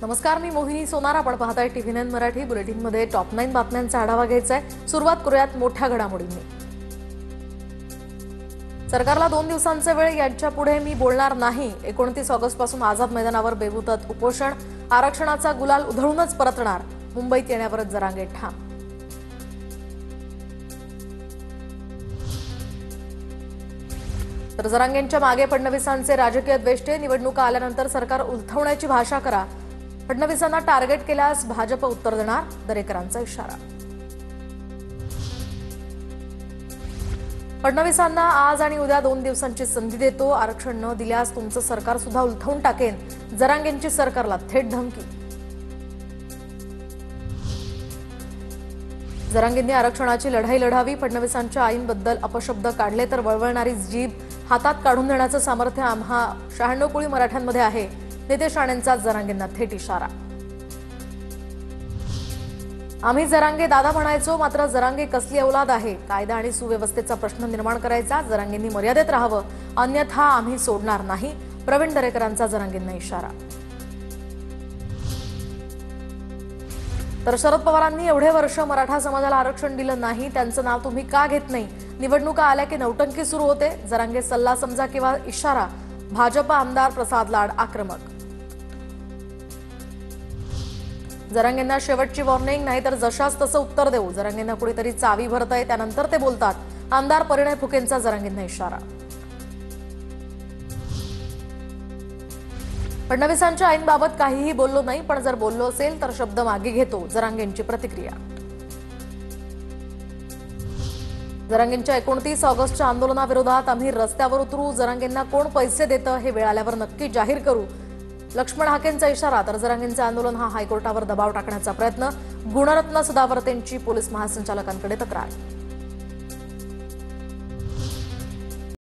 नमस्कार, मी मोहिनी सोनार. आपण पाहताय टीव्ही9 मराठी. बुलेटिनमध्ये टॉप 9 बातम्यांचा आढावा घ्यायचा आहे. सुरुवात करूयात मोठ्या घडामोडींनी. सरकारला 2 दिवसांचे वेळ, यांच्या पुढे मी बोलणार नाही. 29 ऑगस्टपासून आझाद मैदानावर बेमुदत उपोषण. आरक्षणाचा गुलाल उधळूनच परतणार. मुंबईत येण्यावरच जरांगे ठाम. तर जरांगेंच्या मागे फडणवीसांचे राजकीय द्वेष्टे. निवडणुका आल्यानंतर सरकार उलथवण्याची भाषा करा. फडणवीसांना टार्गेट केल्यास भाजप उत्तर देणार. दरेकरांचा इशारा. फडणवीसांना आज आणि उद्या 2 दिवसांची संधी देतो. आरक्षण न दिल्यास तुमचं सरकार सुद्धा उलथवून टाकेन. जरांगेंची सरकारला थेट धमकी. जरांगेंनी आरक्षणाची लढाई लढावी. फडणवीसांच्या आईंबद्दल अपशब्द काढले तर वळवळणारी जीभ हातात काढून देण्याचं सामर्थ्य आम्हा 96 कोटी मराठ्यांमध्ये आहे. नितेश राणेंचा जरांगेंना थेट इशारा. आम्ही जरांगे दादा म्हणायचो, मात्र जरांगे कसली औलाद आहे. कायदा आणि सुव्यवस्थेचा प्रश्न निर्माण करायचा. जरांगेंनी मर्यादेत राहावं, अन्यथा आम्ही सोडणार नाही. प्रवीण दरेकरांचा जरांगेंना इशारा. तर शरद पवारांनी एवढे वर्ष मराठा समाजाला आरक्षण दिलं नाही, त्यांचं नाव तुम्ही का घेत नाही. निवडणुका आल्या की नौटंकी सुरू होते. जरांगे सल्ला समजा किंवा इशारा. भाजप आमदार प्रसाद लाड आक्रमक. जरांगेंना शेवटची वॉर्निंग, नाहीतर जशास तसं उत्तर देऊ. जरांगेंना कुणीतरी चावी भरतंय, त्यानंतर ते बोलतात. आमदार परिणय फुकेंचा जरांगेंना इशारा. फडणवीसांच्या आईंबाबत काहीही बोललो नाही, पण जर बोललो असेल तर शब्द मागे घेतो. जरांगेंची प्रतिक्रिया. जरांगेंच्या 29 ऑगस्टच्या आंदोलनाविरोधात आम्ही रस्त्यावर उतरू. जरांगेंना कोण पैसे देतं हे वेळ आल्यावर नक्की जाहीर करू. लक्ष्मण हाकेंचा इशारा. तर जरांगेंचं आंदोलन हा हायकोर्टावर दबाव टाकण्याचा प्रयत्न. गुणरत्न सदावर्तेंची पोलीस महासंचालकांकडे तक्रार.